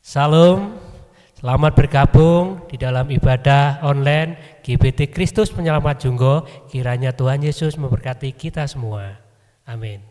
Salam, selamat bergabung di dalam ibadah online GBT Kristus Penyelamat Junggo. Kiranya Tuhan Yesus memberkati kita semua. Amin.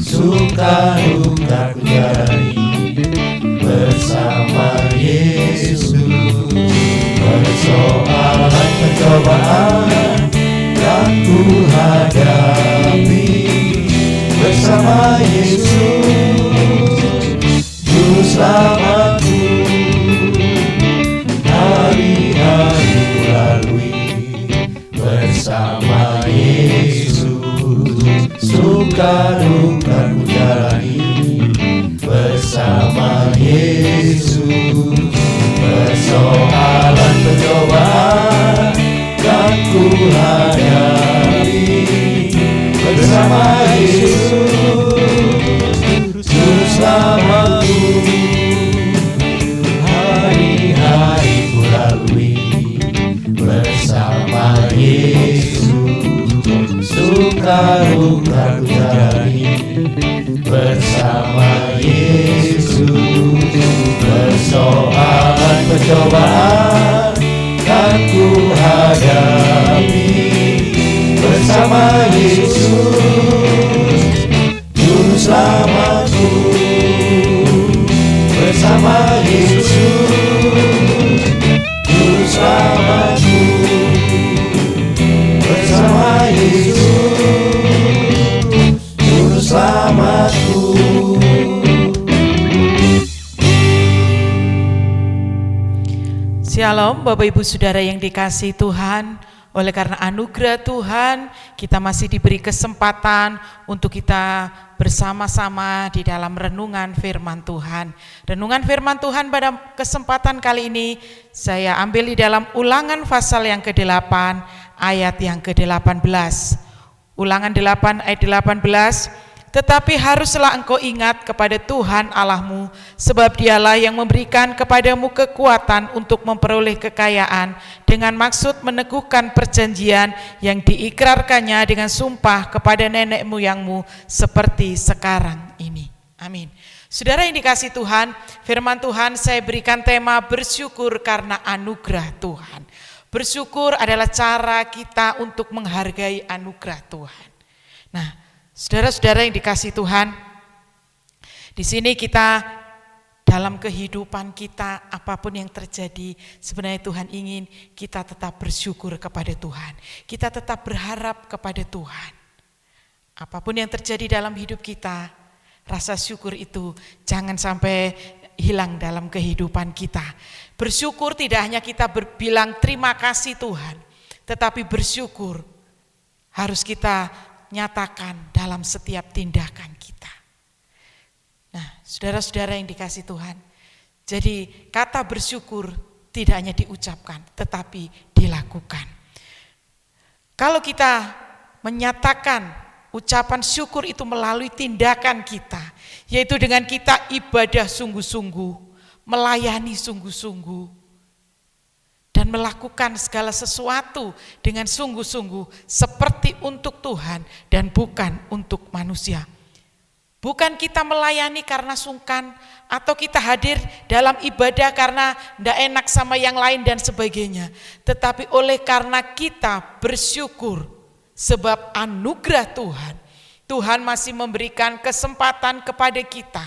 Suka duka ku jalani bersama Yesus. Persoalan pencobaan yang ku hadapi bersama Yesus. Juru selamatku, hari-hari ku lalui bersama Yesus. Suka duka ku jalani bersama Yesus. Persoalan pencobaan yang ku hadapi bersama Yesus. Juru selamatku, hari-hari ku lalui bersama Yesus. Suka duka ku jalani bersama Yesus. Persoalan pencobaan yang ku hadapi bersama Yesus. Juru selamatku, bersama Yesus. Juru selamatku, bersama Yesus. Juru selamatku. Shalom Bapak Ibu Saudara yang dikasihi Tuhan. Oleh karena anugerah Tuhan, kita masih diberi kesempatan untuk kita bersama-sama di dalam renungan firman Tuhan. Renungan firman Tuhan pada kesempatan kali ini saya ambil di dalam Ulangan pasal yang ke-8 ayat yang ke-18. Ulangan 8 ayat 18. Tetapi haruslah engkau ingat kepada Tuhan Allahmu, sebab Dialah yang memberikan kepadamu kekuatan untuk memperoleh kekayaan, dengan maksud meneguhkan perjanjian yang diikrarkannya dengan sumpah kepada nenek moyangmu seperti sekarang ini. Amin. Saudara yang dikasihi Tuhan, firman Tuhan saya berikan tema bersyukur karena anugerah Tuhan. Bersyukur adalah cara kita untuk menghargai anugerah Tuhan. Nah, saudara-saudara yang dikasihi Tuhan, di sini kita dalam kehidupan kita apapun yang terjadi, sebenarnya Tuhan ingin kita tetap bersyukur kepada Tuhan. Kita tetap berharap kepada Tuhan. Apapun yang terjadi dalam hidup kita, rasa syukur itu jangan sampai hilang dalam kehidupan kita. Bersyukur tidak hanya kita berbilang terima kasih Tuhan, tetapi bersyukur harus kita nyatakan dalam setiap tindakan kita. Nah, saudara-saudara yang dikasihi Tuhan, jadi kata bersyukur tidak hanya diucapkan, tetapi dilakukan. Kalau kita menyatakan ucapan syukur itu melalui tindakan kita, yaitu dengan kita ibadah sungguh-sungguh, melayani sungguh-sungguh, dan melakukan segala sesuatu dengan sungguh-sungguh seperti untuk Tuhan dan bukan untuk manusia. Bukan kita melayani karena sungkan atau kita hadir dalam ibadah karena tidak enak sama yang lain dan sebagainya. Tetapi oleh karena kita bersyukur sebab anugerah Tuhan, Tuhan masih memberikan kesempatan kepada kita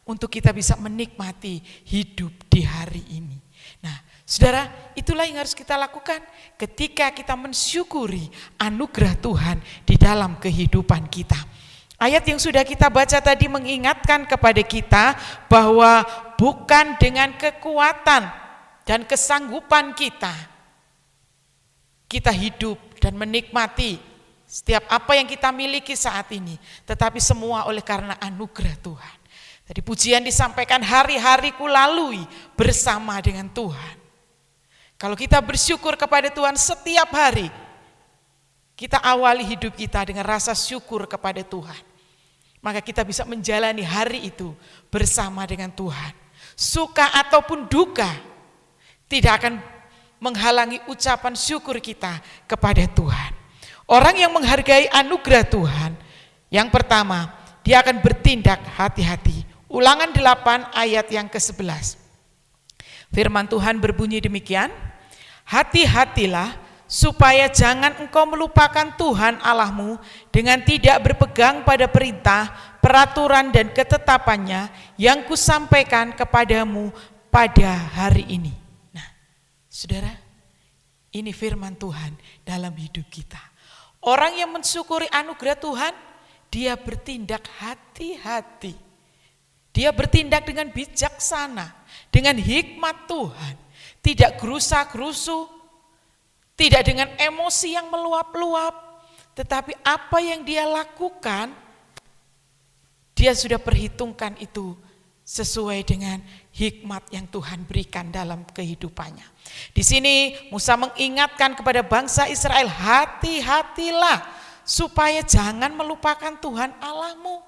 untuk kita bisa menikmati hidup di hari ini. Nah, saudara, itulah yang harus kita lakukan ketika kita mensyukuri anugerah Tuhan di dalam kehidupan kita. Ayat yang sudah kita baca tadi mengingatkan kepada kita bahwa bukan dengan kekuatan dan kesanggupan kita hidup dan menikmati setiap apa yang kita miliki saat ini, tetapi semua oleh karena anugerah Tuhan. Tadi pujian disampaikan, hari-hariku lalui bersama dengan Tuhan. Kalau kita bersyukur kepada Tuhan setiap hari, kita awali hidup kita dengan rasa syukur kepada Tuhan, maka kita bisa menjalani hari itu bersama dengan Tuhan. Suka ataupun duka tidak akan menghalangi ucapan syukur kita kepada Tuhan. Orang yang menghargai anugerah Tuhan, yang pertama, dia akan bertindak hati-hati. Ulangan 8 ayat yang ke-11. Firman Tuhan berbunyi demikian, hati-hatilah supaya jangan engkau melupakan Tuhan Allahmu dengan tidak berpegang pada perintah, peraturan dan ketetapannya yang kusampaikan kepadamu pada hari ini. Nah, saudara, ini firman Tuhan dalam hidup kita. Orang yang mensyukuri anugerah Tuhan, dia bertindak hati-hati. Dia bertindak dengan bijaksana, dengan hikmat Tuhan, tidak gerusa-gerusu, tidak dengan emosi yang meluap-luap, tetapi apa yang dia lakukan, dia sudah perhitungkan itu sesuai dengan hikmat yang Tuhan berikan dalam kehidupannya. Di sini Musa mengingatkan kepada bangsa Israel, hati-hatilah supaya jangan melupakan Tuhan Allahmu.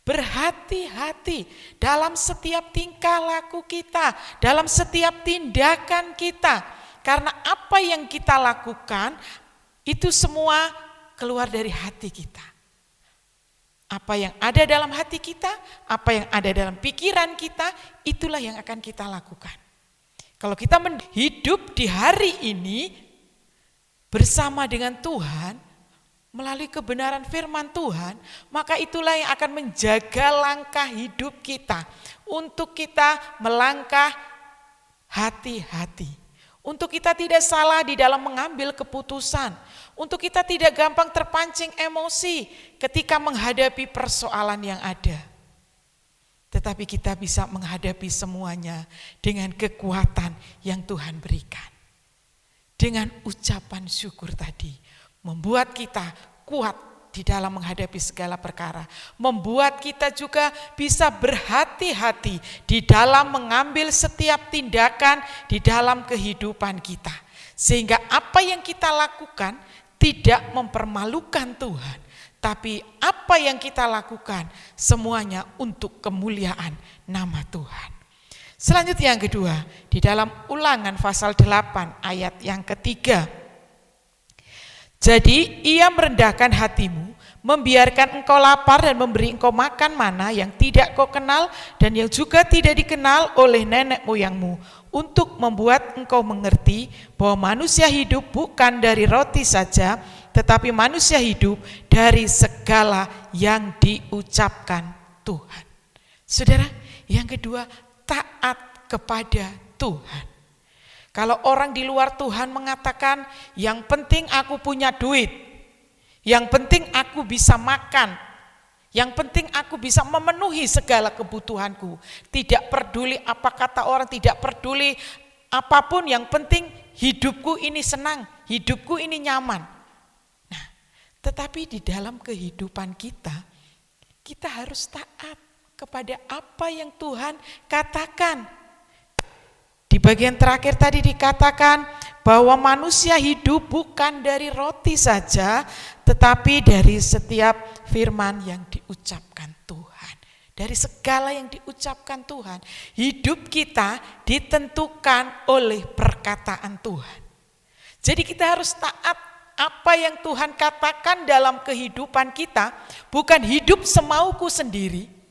Berhati-hati dalam setiap tingkah laku kita, dalam setiap tindakan kita. Karena apa yang kita lakukan itu semua keluar dari hati kita. Apa yang ada dalam hati kita, apa yang ada dalam pikiran kita, itulah yang akan kita lakukan. Kalau kita hidup di hari ini bersama dengan Tuhan, melalui kebenaran firman Tuhan, maka itulah yang akan menjaga langkah hidup kita. Untuk kita melangkah hati-hati. Untuk kita tidak salah di dalam mengambil keputusan. Untuk kita tidak gampang terpancing emosi ketika menghadapi persoalan yang ada. Tetapi kita bisa menghadapi semuanya dengan kekuatan yang Tuhan berikan. Dengan ucapan syukur tadi. Membuat kita kuat di dalam menghadapi segala perkara. Membuat kita juga bisa berhati-hati di dalam mengambil setiap tindakan di dalam kehidupan kita. Sehingga apa yang kita lakukan tidak mempermalukan Tuhan. Tapi apa yang kita lakukan semuanya untuk kemuliaan nama Tuhan. Selanjutnya yang kedua, di dalam Ulangan pasal 8 ayat yang ketiga. Jadi ia merendahkan hatimu, membiarkan engkau lapar dan memberi engkau makan mana yang tidak kau kenal dan yang juga tidak dikenal oleh nenek moyangmu, untuk membuat engkau mengerti bahwa manusia hidup bukan dari roti saja, tetapi manusia hidup dari segala yang diucapkan Tuhan. Saudara, yang kedua, taat kepada Tuhan. Kalau orang di luar Tuhan mengatakan, yang penting aku punya duit, yang penting aku bisa makan, yang penting aku bisa memenuhi segala kebutuhanku. Tidak peduli apa kata orang, tidak peduli apapun, yang penting hidupku ini senang, hidupku ini nyaman. Nah, tetapi di dalam kehidupan kita harus taat kepada apa yang Tuhan katakan. Di bagian terakhir tadi dikatakan bahwa manusia hidup bukan dari roti saja, tetapi dari setiap firman yang diucapkan Tuhan. Dari segala yang diucapkan Tuhan. Hidup kita ditentukan oleh perkataan Tuhan. Jadi kita harus taat apa yang Tuhan katakan dalam kehidupan kita, bukan hidup semauku sendiri.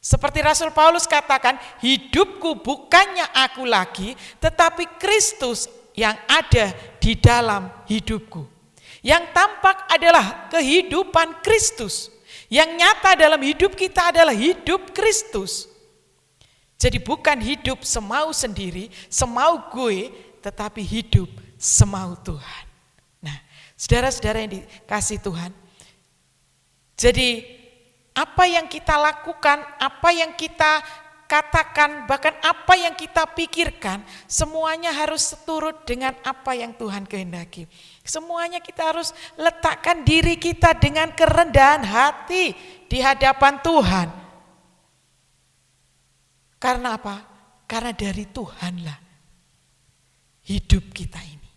Seperti Rasul Paulus katakan, hidupku bukannya aku lagi, tetapi Kristus yang ada di dalam hidupku. Yang tampak adalah kehidupan Kristus. Yang nyata dalam hidup kita adalah hidup Kristus. Jadi bukan hidup semau sendiri, semau gue, tetapi hidup semau Tuhan. Nah, saudara-saudara yang dikasihi Tuhan, jadi apa yang kita lakukan, apa yang kita katakan, bahkan apa yang kita pikirkan, semuanya harus seturut dengan apa yang Tuhan kehendaki. Semuanya kita harus letakkan diri kita dengan kerendahan hati di hadapan Tuhan. Karena apa? Karena dari Tuhanlah hidup kita ini.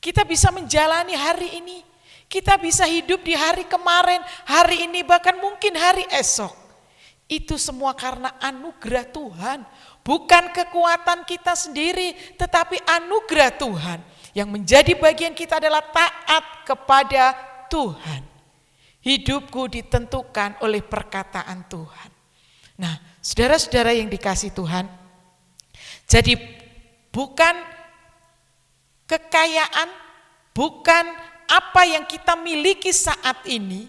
Kita bisa menjalani hari ini. Kita bisa hidup di hari kemarin, hari ini, bahkan mungkin hari esok. Itu semua karena anugerah Tuhan. Bukan kekuatan kita sendiri, tetapi anugerah Tuhan. Yang menjadi bagian kita adalah taat kepada Tuhan. Hidupku ditentukan oleh perkataan Tuhan. Nah, saudara-saudara yang dikasihi Tuhan, jadi bukan kekayaan, bukan apa yang kita miliki saat ini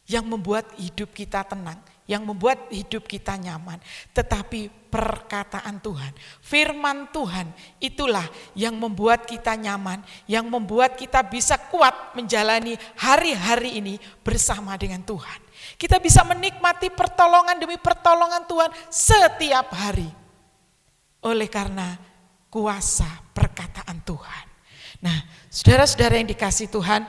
yang membuat hidup kita tenang, yang membuat hidup kita nyaman, tetapi perkataan Tuhan, firman Tuhan, itulah yang membuat kita nyaman, yang membuat kita bisa kuat menjalani hari-hari ini bersama dengan Tuhan. Kita bisa menikmati pertolongan demi pertolongan Tuhan setiap hari. Oleh karena kuasa perkataan Tuhan. Nah, saudara-saudara yang dikasihi Tuhan,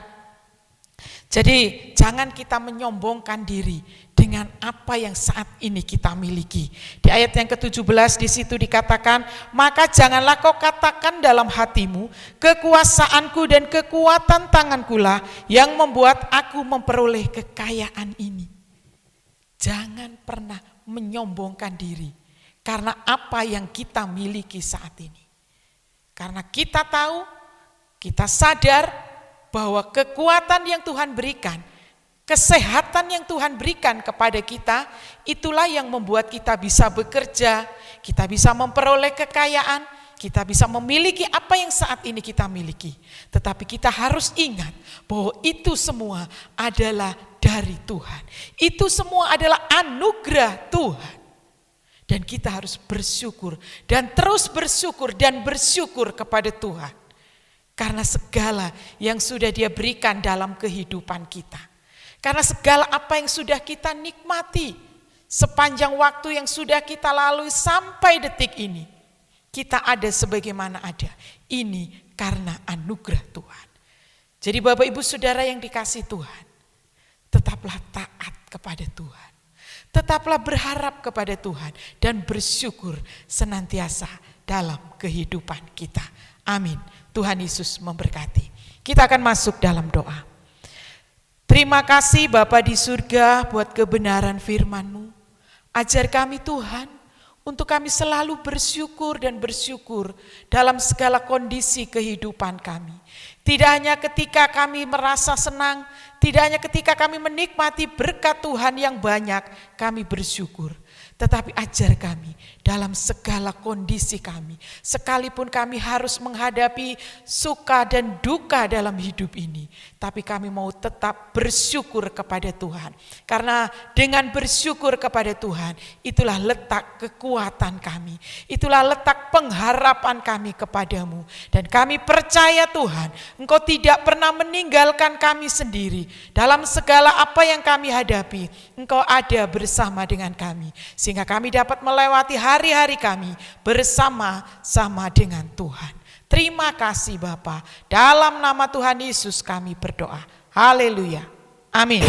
jadi jangan kita menyombongkan diri dengan apa yang saat ini kita miliki. Di ayat yang ke-17 di situ dikatakan, maka janganlah kau katakan dalam hatimu, kekuasaanku dan kekuatan tangankulah yang membuat aku memperoleh kekayaan ini. Jangan pernah menyombongkan diri karena apa yang kita miliki saat ini. Karena kita tahu, kita sadar bahwa kekuatan yang Tuhan berikan, kesehatan yang Tuhan berikan kepada kita, itulah yang membuat kita bisa bekerja, kita bisa memperoleh kekayaan, kita bisa memiliki apa yang saat ini kita miliki. Tetapi kita harus ingat bahwa itu semua adalah dari Tuhan. Itu semua adalah anugerah Tuhan. Dan kita harus bersyukur dan terus bersyukur dan bersyukur kepada Tuhan. Karena segala yang sudah Dia berikan dalam kehidupan kita. Karena segala apa yang sudah kita nikmati sepanjang waktu yang sudah kita lalui sampai detik ini. Kita ada sebagaimana ada. Ini karena anugerah Tuhan. Jadi Bapak Ibu Saudara yang dikasihi Tuhan, tetaplah taat kepada Tuhan. Tetaplah berharap kepada Tuhan dan bersyukur senantiasa dalam kehidupan kita. Amin. Tuhan Yesus memberkati. Kita akan masuk dalam doa. Terima kasih Bapa di surga buat kebenaran firman-Mu. Ajar kami Tuhan untuk kami selalu bersyukur dan bersyukur dalam segala kondisi kehidupan kami. Tidak hanya ketika kami merasa senang, tidak hanya ketika kami menikmati berkat Tuhan yang banyak, kami bersyukur. Tetapi ajar kami dalam segala kondisi kami. Sekalipun kami harus menghadapi suka dan duka dalam hidup ini. Tapi kami mau tetap bersyukur kepada Tuhan. Karena dengan bersyukur kepada Tuhan, itulah letak kekuatan kami. Itulah letak pengharapan kami kepadamu. Dan kami percaya Tuhan, Engkau tidak pernah meninggalkan kami sendiri. Dalam segala apa yang kami hadapi, Engkau ada bersama dengan kami. Sehingga kami dapat melewati hari-hari kami bersama-sama dengan Tuhan. Terima kasih Bapa. Dalam nama Tuhan Yesus kami berdoa. Haleluya. Amin.